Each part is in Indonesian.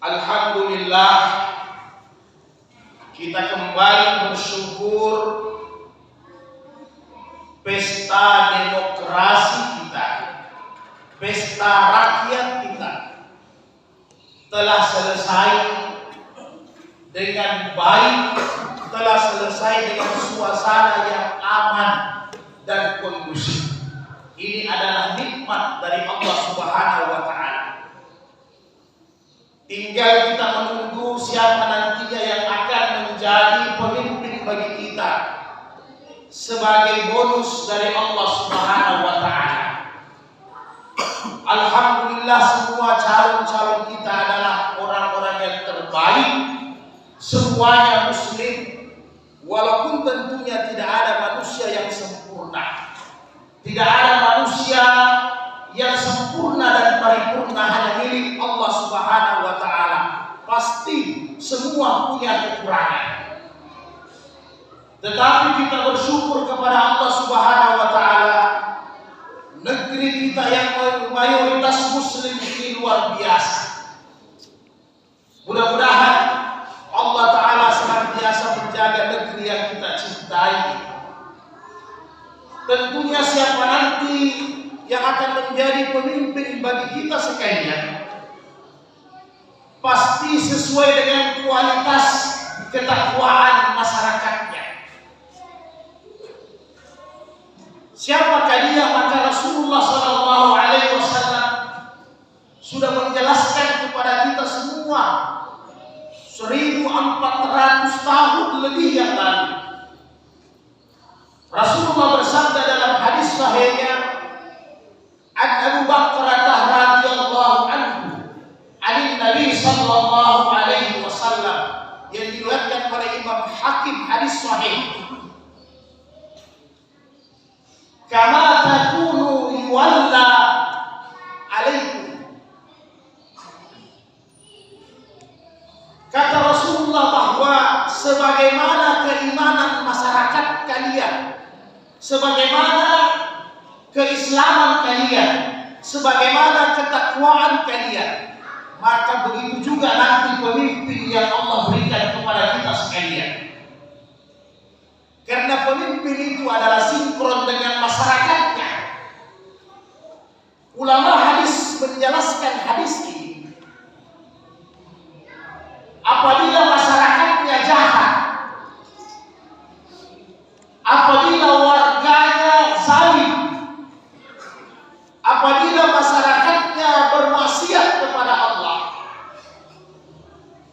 Alhamdulillah, kita kembali bersyukur pesta demokrasi kita, pesta rakyat kita telah selesai dengan baik, telah selesai dengan suasana yang aman dan kondusif. Ini adalah nikmat dari Allah Subhanahu wa Ta'ala. Tinggal kita menunggu siapa nantinya yang akan menjadi pemimpin bagi kita sebagai bonus dari Allah Subhanahu wa Ta'ala. Alhamdulillah, semua calon-calon kita adalah orang-orang yang terbaik, semuanya muslim, walaupun tentunya tidak ada manusia yang sempurna. Tidak ada manusia yang sempurna dan paripurna, hanya milik Allah Subhanahu wa Ta'ala. Pasti semua punya kekurangan. Tetapi kita bersyukur kepada Allah Subhanahu wa Ta'ala. Negeri kita yang mayoritas muslim ini luar biasa. Mudah-mudahan Allah Ta'ala senantiasa menjaga negeri yang kita cintai. Tentunya siapa nanti yang akan menjadi pemimpin bagi kita sekalian pasti sesuai dengan kualitas ketakwaan masyarakatnya. Siapakah dia? Maka Rasulullah SAW sudah menjelaskan kepada kita semua 1400 tahun lebih yang lalu. Rasulullah bersabda dalam hadis sahihnya, Abu Bakar radhiyallahu anhu, an Nabi sallallahu alaihi wasallam, yang diriwayatkan oleh Imam Hakim, hadis sahih. Kama takunu yuwalla alaikum. Kata Rasulullah bahwa sebagaimana keimanan masyarakat kalian, sebagaimana keislaman kalian, sebagaimana ketakwaan kalian, maka begitu juga nanti pemimpin yang Allah berikan kepada kita sekalian. Karena pemimpin itu adalah sinkron dengan masyarakatnya. Ulama hadis menjelaskan hadis ini. Apabila masyarakatnya jahat, apabila warganya zalim, apabila masyarakatnya bermaksiat kepada Allah,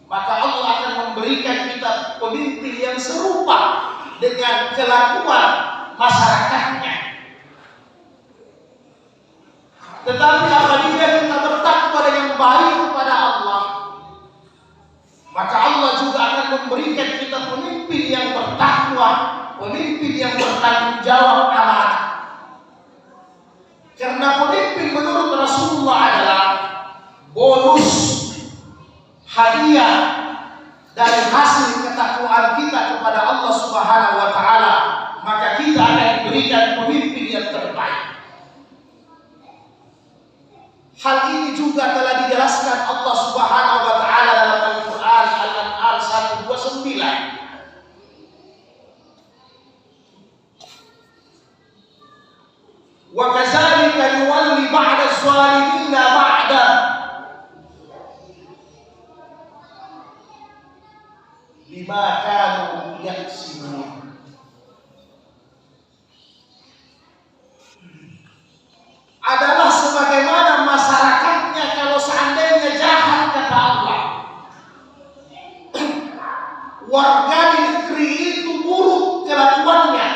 maka Allah akan memberikan kita pemimpin yang serupa dengan kelakuan masyarakatnya. Tetapi apabila kita bertakwa dengan baik kepada Allah, maka Allah juga akan memberikan kita pemimpin yang bertakwa, pemimpin yang bertanggung jawab amanah. Karena pemimpin menurut Rasulullah adalah bonus, hadiah dari hasil ketakwaan kita kepada Allah Subhanahu wa Ta'ala. Maka kita akan diberikan pemimpin yang terbaik. Hal ini juga telah dijelaskan Allah Subhanahu wa Ta'ala dalam Al-Quran, Al-An'am 129. Wa kadzalika nuwalli ba'da adh-dhalimina ba'da. Bima kanu yaksibun. Adalah sebagaimana masyarakatnya kalau seandainya jahat, kata Allah. Warga di negeri itu buruk kelakuannya,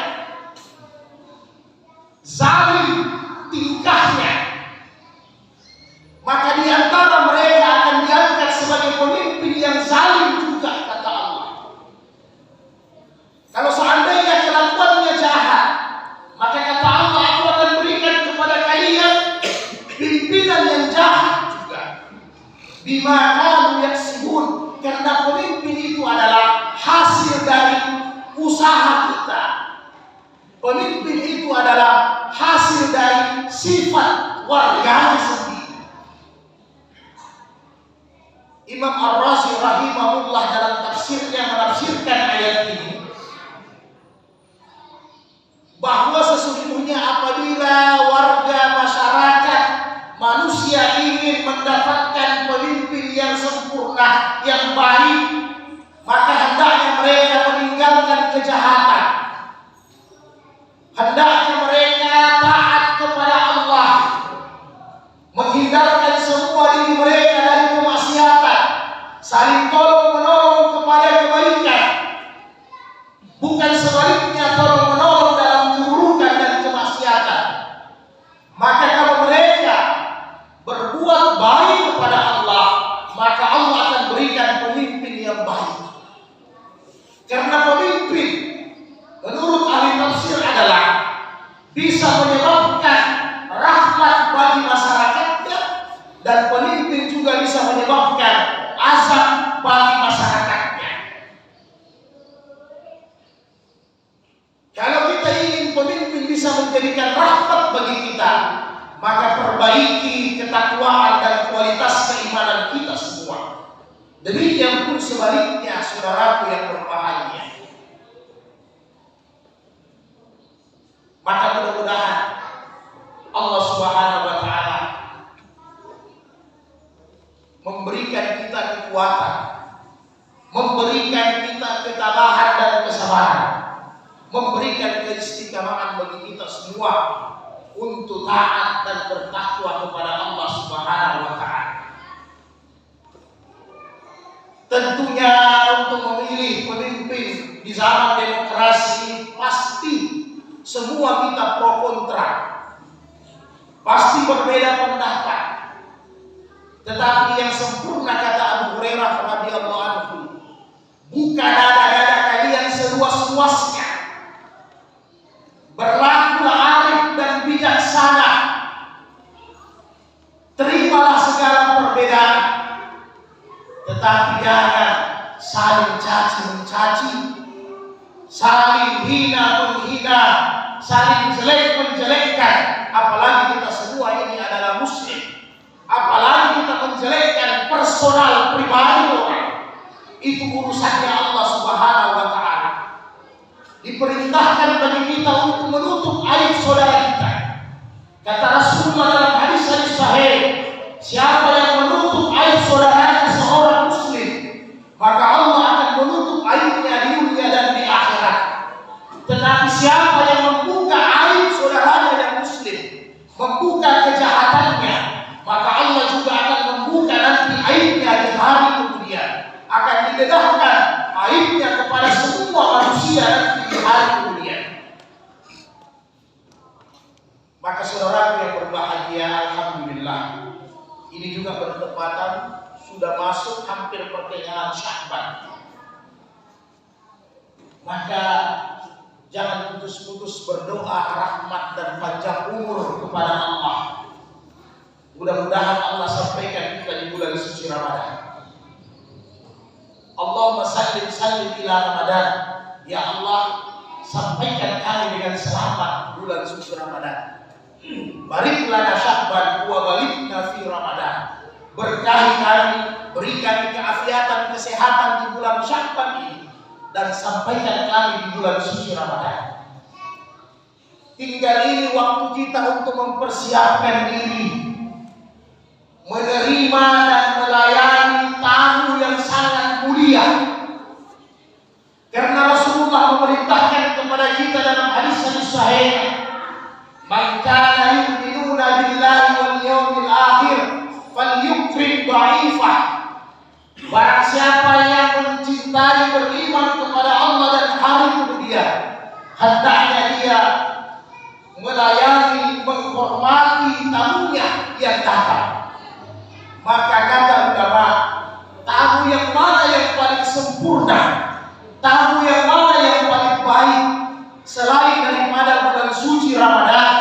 zalim tingkahnya, maka di antara mereka akan diangkat sebagai pemimpin yang zalim juga, kata Allah. Kalau seandainya kelakuannya jahat, maka kata Allah, aku akan berikan kepada kalian pimpinan yang jahat juga. Bima kanu yaksibun. Karena pemimpin itu adalah hasil dari usaha kita. Pemimpin itu adalah hasil dari sifat warganya sendiri. Imam Ar-Razi rahimahullah dalam tafsirnya menafsirkan ayat ini bahwa sesungguhnya apabila warga masyarakat manusia ingin mendapatkan pemimpin yang sempurna, yang baik, maka hendaknya mereka meninggalkan kejahatan. Hendaknya mereka taat kepada Allah, menghindarkan semua diri mereka dari kemaksiatan, saling tolong menolong kepada kebaikan, bukan sebaliknya tolong menolong dalam keburukan dan kemaksiatan. Maka kalau mereka berbuat baik kepada Allah, maka Allah akan berikan pemimpin yang baik. Karena pemimpin menurut ahli tafsir adalah bisa menyebabkan rahmat bagi masyarakatnya, dan pemimpin juga bisa menyebabkan azab bagi masyarakatnya. Kalau kita ingin pemimpin bisa menjadikan rahmat bagi kita, maka perbaiki ketakwaan dan kualitas keimanan kita semua. Demikian pun sebaliknya, saudaraku yang berbahagia. Maka mudah-mudahan Allah Subhanahu wa Ta'ala memberikan kita kekuatan, memberikan kita ketabahan dan kesabaran, memberikan keistiqamahan bagi kita semua untuk taat dan bertakwa kepada Allah Subhanahu wa Ta'ala. Tentunya untuk memilih pemimpin di zaman demokrasi pasti semua kita pro kontra, pasti berbeda pendapat. Tetapi yang sempurna, kata Abu Hurairah radhiyallahu anhu, buka dada-dada kalian seluas-luasnya, berlakulah arif dan bijaksana, terimalah segala perbedaan, tetapi jangan saling caci mencaci, saling hina menghina, saling jelek menjelekkan. Apalagi kita semua ini adalah muslim, apalagi kita menjelekkan personal pribadi orang, itu urusannya Allah Subhanahu wa Ta'ala. Diperintahkan bagi kita untuk menutup aib saudara kita. Kata Rasulullah dalam hadis-hadis sahih, siapa yang menutup aib saudaranya seorang muslim, maka Allah akan menutup aibnya di dunia dan di akhirat. Tetapi siapa yang membuka aib saudaranya yang muslim, membuka kejahatannya, maka Allah juga akan membuka nanti aibnya di hari kemudian. Akan didedahkan aibnya kepada semua manusia nanti di hari kemudian. Maka saudara yang berbahagia, alhamdulillah, ini juga bertepatan sudah masuk hampir pertengahan Sya'ban. Maka jangan putus-putus berdoa rahmat dan panjang umur kepada Allah. Mudah-mudahan Allah sampaikan kita di bulan suci Ramadan. Allahumma sallim ila Ramadan. Ya Allah, sampaikan kami dengan selamat bulan suci Ramadan. Barik lana Sya'ban wa balikna fi Ramadan. Berkahi kami, berikan keafiatan, kesehatan di bulan Sya'ban ini, dan sampaikan kami di bulan suci Ramadan. Tinggal ini waktu kita untuk mempersiapkan diri, menerima dan melayani tamu yang sangat mulia. Karena Rasulullah memerintahkan kepada kita dalam hadis-hadis sahih, "Man kana yu'minuna billahi wal yawmil akhir falyukrim dha'ifah." Barang siapa yang mencintai, beriman kepada Allah dan hari kemudian, hendaknya dia melayani, menghormati tamunya yang datang. Maka kata ulama, tamu yang mana yang paling sempurna, tamu yang mana yang paling baik selain daripada bulan suci Ramadan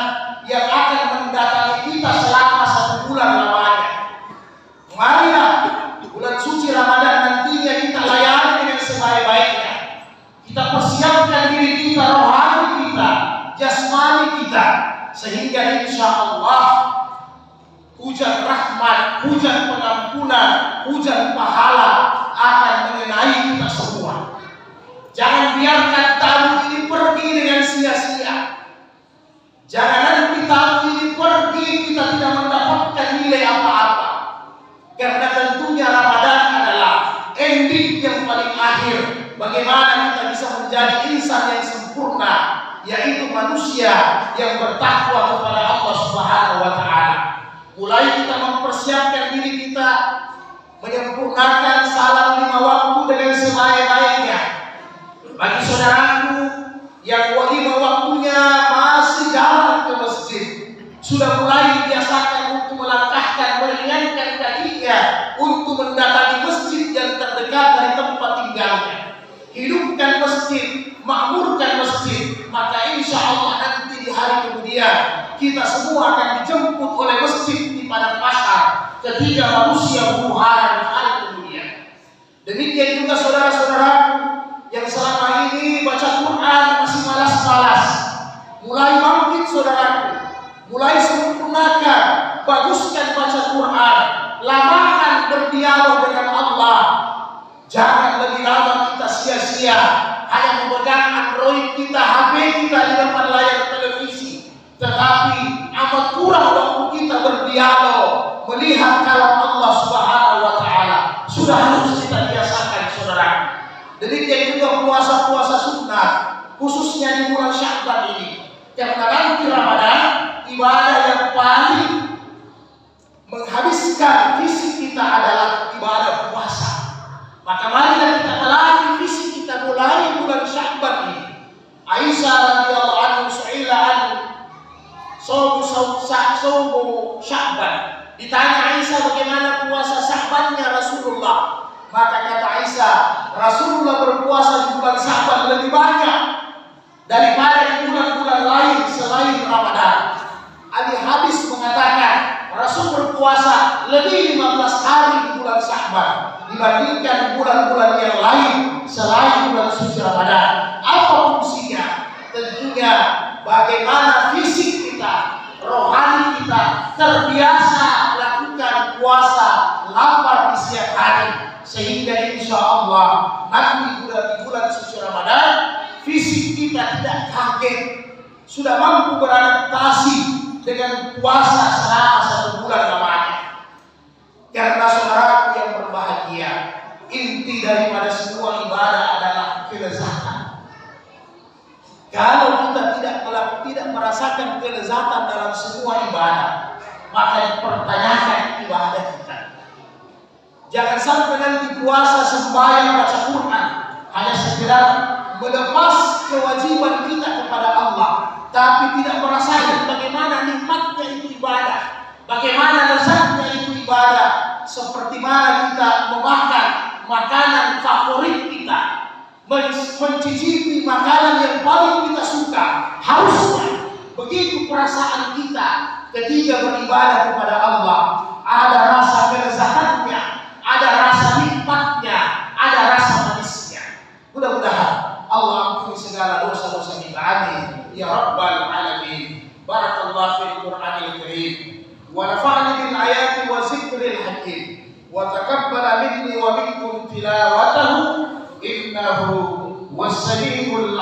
yang akan mendatangi kita selama 1 bulan lamanya. Marilah bulan suci Ramadan nantinya kita layani dengan sebaik-baiknya. Kita persiapkan diri kita, rohani kita, jasmani kita, sehingga insya Allah hujan rahmat, hujan pengampunan, hujan pahala akan mengenai kita semua. Jangan biarkan tamu ini pergi dengan sia-sia. Jangan nanti tamu ini pergi kita tidak mendapatkan nilai apa-apa. Karena tentunya Ramadan adalah ending yang paling akhir. Bagaimana kita bisa menjadi insan yang sempurna, yaitu manusia yang bertakwa kepada Allah Subhanahu wa Ta'ala. Mulai kita mempersiapkan diri kita menyempurnakan salat 5 waktu dengan sebaik-baiknya. Bagi saudaraku yang 5 waktunya masih jarang ke masjid, sudah mulai biasakan untuk melangkahkan, meringankan kakinya untuk mendatangi masjid yang terdekat dari tempat tinggalnya. Hidupkan masjid, makmurkan masjid, maka insya Allah nanti di hari kemudian kita semua akan dijemput oleh masjid di padang pasar ketika manusia huru-hara di hari kemudian. Demikian juga saudara-saudara yang selama ini baca Quran masih malas-malas, mulai bangkit saudaraku, mulai sempurnakan, baguskan baca Quran, lamakan berdialog dengan Allah. Jangan lebih lama kita sia-sia hanya memegang Android kita, HP kita di depan layar televisi, tetapi amat kurang waktu kita berdialog, melihat kalam Allah Subhanahu wa Ta'ala. Sudah harus kita biasakan saudara. Demikian juga puasa-puasa sunnah, khususnya di bulan Sya'ban ini. Karena nanti Ramadan ibadah yang paling menghabiskan fisik kita adalah ibadah puasa. Maka marilah kita melatih fisik kita mulai bulan Sya'ban ini. Aisyah radhiyallahu anha su'ila an saumu Sya'ban. Ditanya Aisyah bagaimana puasa Sya'bannya Rasulullah. Maka kata Aisyah, Rasulullah berpuasa di bulan Sya'ban lebih banyak daripada di bulan-bulan lain selain Ramadan. Ali Hadis mengatakan Rasul berpuasa lebih 15 hari di bulan Sya'ban dibandingkan bulan-bulan yang lain selain bulan suci Ramadan. Apa fungsinya? Tentunya bagaimana fisik kita, rohani kita terbiasa melakukan puasa lapar di setiap hari, sehingga insya Allah nanti di bulan suci Ramadan fisik kita tidak kaget, sudah mampu beradaptasi dengan puasa selama 1 bulan lamanya. Karena saudaraku yang berbahagia, inti daripada semua ibadah adalah kelezatan. Kalau kita tidak merasakan kelezatan dalam semua ibadah, maka dipertanyakan ibadah kita. Jangan sampai nanti puasa sembahyang baca Quran hanya sekedar melepas kewajiban kita kepada Allah, tapi tidak merasakan bagaimana nikmatnya itu ibadah, bagaimana lezatnya itu ibadah. Seperti mana kita memakan makanan favorit kita, mencicipi makanan yang paling kita suka, harusnya begitu perasaan kita ketika beribadah kepada Allah. Ada rasa kelezatannya, ada rasa nikmatnya, ada rasa manisnya. Mudah-mudahan Allah ampuni segala dosa-dosa kita. Amin ya rabbal alamin. Barakallahu fil Qur'anil karim wa nafa'ani bil ayati wa zikril hakim wa taqabbala minni wa minkum tilawatahu innahu was-sami'ul